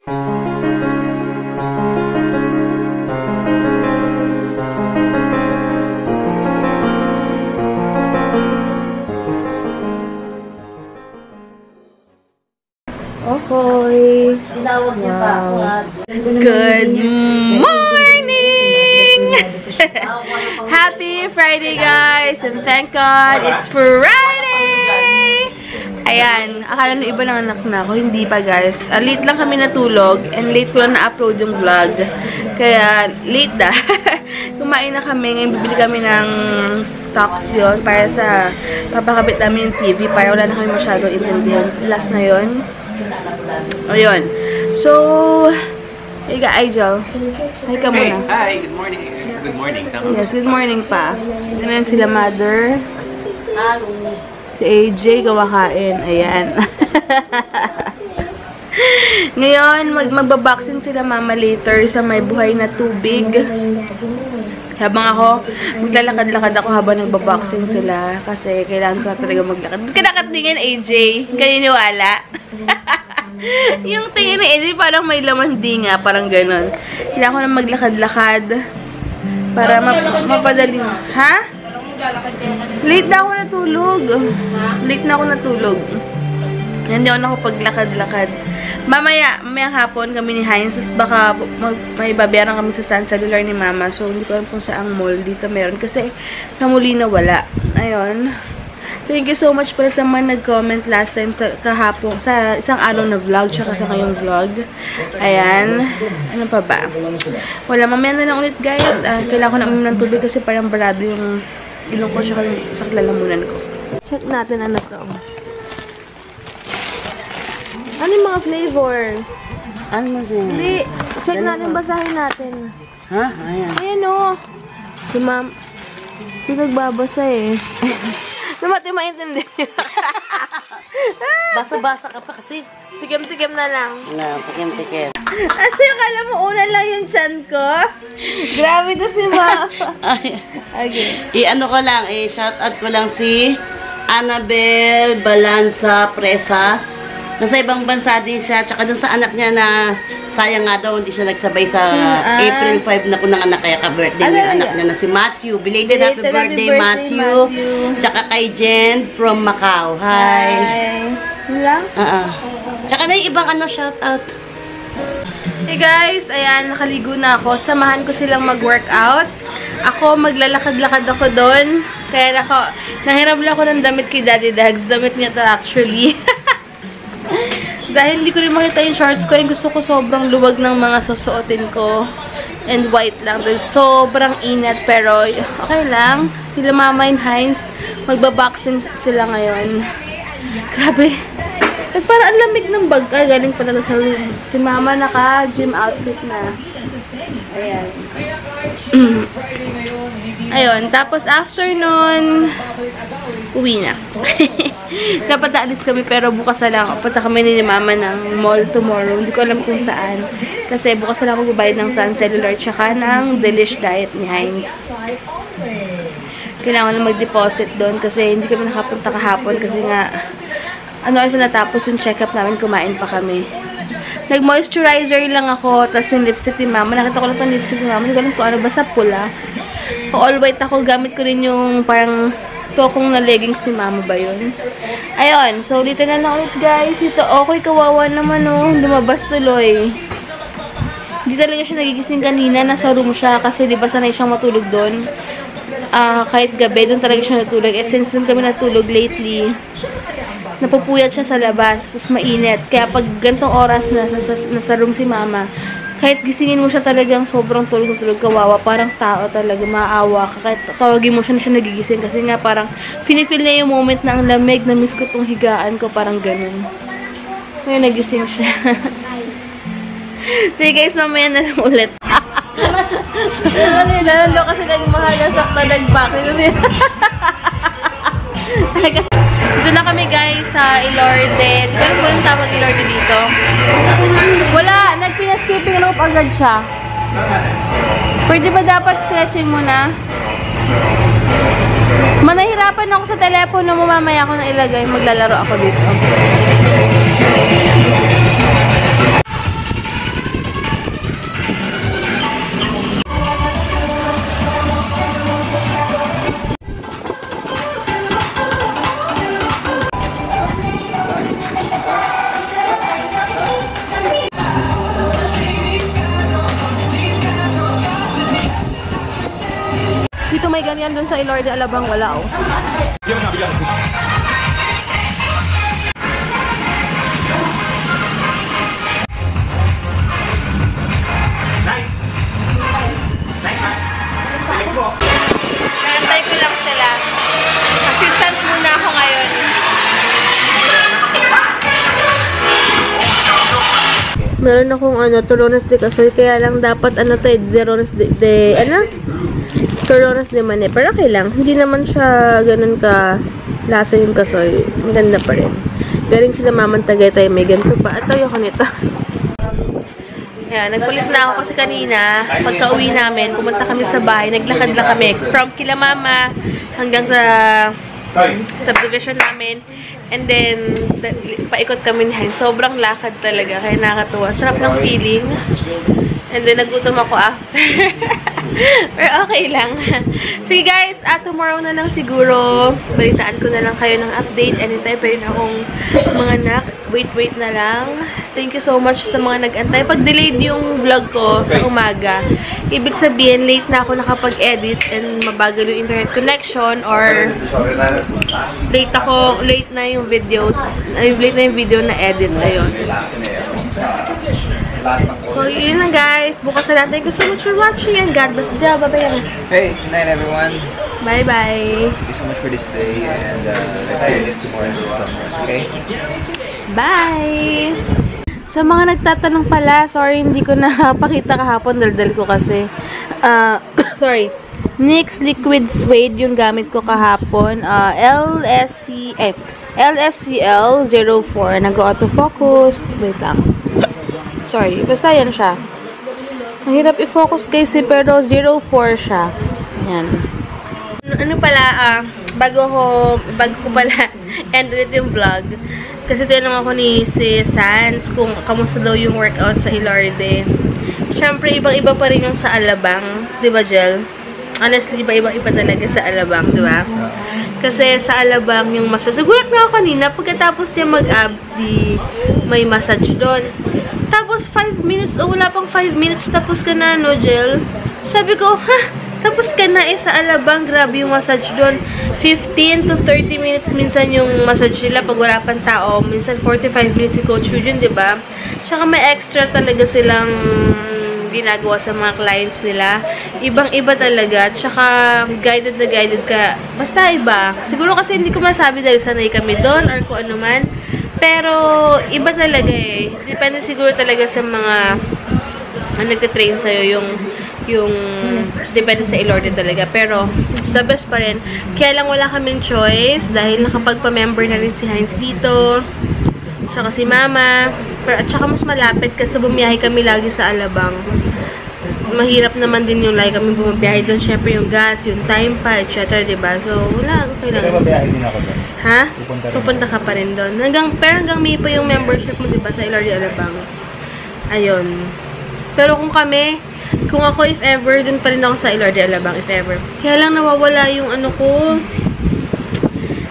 Okay. Wow. Good morning! Happy Friday, guys! And thank God, it's Friday! Ayan, akala nyo iba ng anak na ako. Hindi pa, guys. Late lang kami natulog and late ko lang na-upload yung vlog. Kaya, late na. Kumain na kami. Ngayon, bibili kami ng talks yun para sa papakabit namin yung TV para wala na kami masyado intindihan. Last na yun. Ayun. So, hey ka, Angel. Hi ka muna. Hi, good morning. Good morning. Yes, good morning pa. Ganyan sila mother. Si AJ, kumakain. Ayan. Ngayon, magbaboxing sila mama later sa may buhay na tubig. Habang ako, maglalakad-lakad ako habang nagbaboxing sila. Kasi kailangan ko talaga maglakad. Kinakatingin, AJ. Kaniniwala. Yung tingin ni AJ parang may laman di nga. Parang ganon. Kailangan ko na maglakad-lakad. Para mapadali. Ha? Late na ako natulog. Late na ako natulog. Hindi ako nakapaglakad-lakad. Mamaya hapon kami ni Heinz, baka may babayaran kami sa stand cellular ni Mama. So, hindi ko alam kung saang mall dito meron. Kasi, sa Molina wala. Ayun. Thank you so much para sa mga nag-comment last time sa kahapon, sa isang araw na vlog, tsaka sa ngayong vlog. Ayan. Ano pa ba? Wala, mamaya na lang ulit, guys. Kailangan ko na uminom ng tubig kasi parang barado yung ilong ko tsaka sa lalamunan ko. Check natin ano to. Ano yung mga flavors? Ano mo siya? Hindi. Check natin, basahin natin. Ha? Ayan. Ayan o. Si ma'am. Hindi nagbabasa eh. Naman yung maintindihan. Basa-basa ka pa kasi. Tikim-tikim na lang. Na, tikim-tikim. Ano yung kala mo una lang yung chan ko? Grabe to si ma'am. Okay. I-ano ko lang, shout out ko lang si Annabel Balanza Presas. Nasa ibang bansa din siya, tsaka dun sa anak niya na sayang nga daw, hindi siya nagsabay sa April 5 na kung nanganak kaya ka-birthday ng anak niya na si Matthew. Belated happy birthday, Matthew. Tsaka kay Jen from Macau. Hi. Lang? Tsaka na yung ibang shout out. Hey guys, ayan, nakaligo na ako. Samahan ko silang mag-workout. Ako, maglalakad-lakad ako doon. Kaya nahiram lang ako ng damit kay Daddy Dags. Damit niya to actually. Dahil hindi ko rin makita yung shorts ko, yung gusto ko sobrang luwag ng mga susuotin ko. And white lang. Dahil sobrang inat. Pero okay lang. Sila Mama and Heinz, magbaboxing sila ngayon. Grabe. Parang ang lamig ng bag. Galing pala sa room. Si Mama naka-gym outfit na. Ayan. Ayun. Tapos after nun, uwi na. Dapat aalis kami pero bukas na lang. Punta kami ni Mama ng mall tomorrow. Hindi ko alam kung saan. Kasi bukas na lang ako gubayad ng Sun Cellular tsaka ng Delish Diet ni Heinz. Kailangan na mag-deposit doon kasi hindi kami nakapunta kahapon kasi nga oras na natapos yung check-up namin, kumain pa kami. Nag-moisturizer lang ako, tapos yung lipstick ni Mama. Nakita ko lang itong lipstick ni Mama. Hindi ko alam kung ano, basta pula. All white ako. Gamit ko rin yung parang tokong na leggings ni Mama ba yun? Ayun. So, ulitin na lang ulit, guys. Ito, okay, kawawa naman, oh. Lumabas tuloy. Hindi talaga siya nagigising kanina. Nasa room siya kasi di ba sanay siyang matulog doon. Kahit gabi, doon talaga siya natulog. Since doon kami natulog lately, napupuyat siya sa labas. Tapos mainit. Kaya pag gantong oras na nasa room si Mama, kahit gisingin mo siya talagang sobrang tulog-tulog, kawawa. Parang tao talaga, maawa ka. Kahit tawagin mo siya na siya nagigising. Kasi nga parang finifeel niya yung moment na ang lamig, na miss ko tong higaan ko. Parang ganun. Ngayon nagising siya. Sige guys, mamaya na lang ulit. Nalalo kasi nagmahalasak na nag-back. Dito na kami guys sa Ilorde. Di ko alam kung anong tawag Ilorde dito. Wala! Nagpinaskipping rope agad siya. Pwede ba dapat stretching muna? Manahirapan ako sa telepono mo, mamaya ako na ilagay. Maglalaro ako dito. may ganyan dun sa Ilorde Alabang, wala oh. Nantay ko lang sila. Assistant muna ako ngayon. Meron akong turones de kasoy, kaya lang dapat turones turones de mani. Pero okay lang, hindi naman siya ganun ka lasa yung kasoy. Maganda pa rin. Galing sila Mamang Tagaytay, may ganito pa. At ayoko nito. Ayan, nagpalit na ako kasi kanina, pagka uwi namin, pumunta kami sa bahay, naglakad lang kami from kila mama hanggang sa subdivision namin. And then, paikot kami ni Hein. Sobrang lakad talaga, kaya nakakatuwa. Sarap ng feeling. And then, nagutom ako after. Pero okay lang. Sige guys, tomorrow na lang siguro. Balitaan ko na lang kayo ng update. Anytime, pwede na akong mga anak. Wait na lang. Thank you so much sa mga nag-antay. Pag delayed yung vlog ko sa umaga, ibig sabihin, late na ako nakapag-edit and mabagal yung internet connection or late na yung videos. Late na yung video na edit. Ayun. So, yun lang guys. Bukas na lang. Thank you so much for watching and God bless. Bye-bye. Hey, good night everyone. Bye-bye. Thank you so much for this day and let's see you tomorrow. Okay? Bye! Sa mga nagtatanong pala, sorry hindi ko napakita kahapon, daldal ko kasi. Sorry. NYX Liquid Suede yung gamit ko kahapon. LSCL04. Nag-autofocus. Wait lang. Sorry. Basta yan siya. Mahirap i-focus guys pero 04 siya. Yan. Ano pala, bago ko pala end ulit yung vlog. Kasi tinanong ako ni si Sans kung kamusta daw yung workout sa Ilorde. Siyempre, ibang-iba pa rin yung sa Alabang. Diba, Jel? Honestly, iba-iba talaga sa Alabang, diba? Kasi sa Alabang yung massage. Nagulat na ako kanina, pagkatapos niya mag-abs, may massage doon. Tapos 5 minutes, wala pang 5 minutes, tapos ka na, no, Jel? Sabi ko, tapos ka na sa Alabang, grabe yung massage doon. 15 to 30 minutes minsan yung massage nila pag wala pang tao. Minsan 45 minutes si Coach Eugene, diba? Tsaka may extra talaga silang ginagawa sa mga clients nila. Ibang-iba talaga. Tsaka guided na guided ka. Basta iba. Siguro kasi hindi ko masabi dahil sanay kami doon or kung ano man. Pero iba talaga eh. Depende siguro talaga sa mga nagtitrain sa'yo yung depende sa Ilorde talaga. Pero, the best pa rin. Kaya lang wala kaming choice dahil nakapagpa-member na rin si Heinz dito. Tsaka si Mama. At tsaka mas malapit kasi bumiyahe kami lagi sa Alabang. Mahirap naman din yung lagi kami bumiyahe doon. Siyempre yung gas, yung time pa, etc. Diba? So, wala. Okay lang. Pero mabiyahe din ako doon. Ha? Pupunta ka pa rin doon. Pero hanggang May pa yung membership mo, diba? Sa Ilorde Alabang. Ayun. Pero kung ako, if ever, dun pa rin ako sa Ilorde Alabang, if ever. Kaya lang nawawala yung ano ko,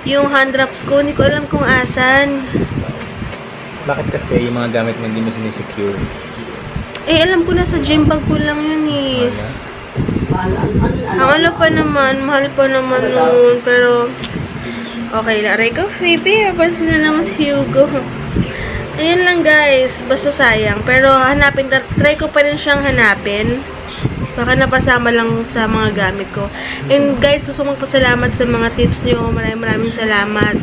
yung hand wraps ko. Hindi ko alam kung asan. Bakit kasi yung mga gamit mo hindi mo sinisecure? Eh, alam ko na sa gym bag ko lang yun eh. Ang ano pa naman, mahal pa naman nun. Pero, okay na. Aray ko, baby, pansin na naman si Hugo. Ayun lang guys, basta sayang. Pero try ko pa rin siyang hanapin. Baka napasama lang sa mga gamit ko. And guys, gusto magpasalamat sa mga tips nyo. Maraming salamat.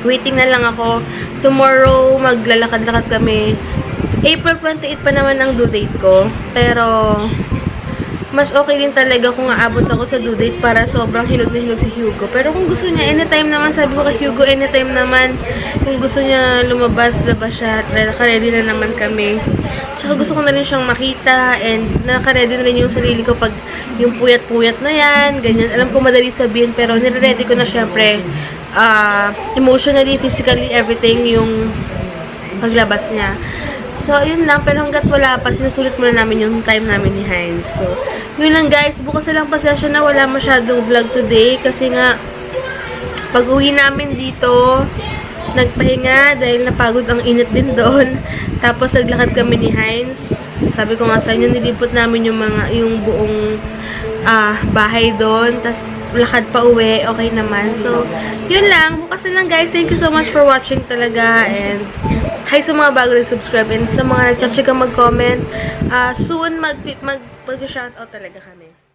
Waiting na lang ako. Tomorrow, maglalakad-lakad kami. April 28 pa naman ang due date ko. Pero, mas okay din talaga kung aabot ako sa due date para sobrang hinog na hinog si Hugo. Pero kung gusto niya, anytime naman, sabi ko kay Hugo, anytime naman, kung gusto niya labas siya, naka-ready na naman kami. Tsaka gusto ko na rin siyang makita and naka-ready na rin yung sarili ko pag yung puyat-puyat na yan, ganyan. Alam ko madali sabihin, pero nire-ready ko na syempre emotionally, physically, everything yung paglabas niya. So, yun lang. Pero hanggat wala pa, sinusulit muna namin yung time namin ni Heinz. So, yun lang guys. Bukas na lang pasensya na wala masyadong vlog today. Kasi nga, pag uwi namin dito, nagpahinga dahil napagod ang init din doon. Tapos, naglakad kami ni Heinz. Sabi ko nga sa inyo, nilipot namin yung buong bahay doon. Tapos, lakad pa uwi. Okay naman. So, yun lang. Bukas na lang, guys. Thank you so much for watching talaga. And, hi sa mga bago rin subscribe. And sa mga nag-check mag-comment. Soon, mag-shoutout talaga kami.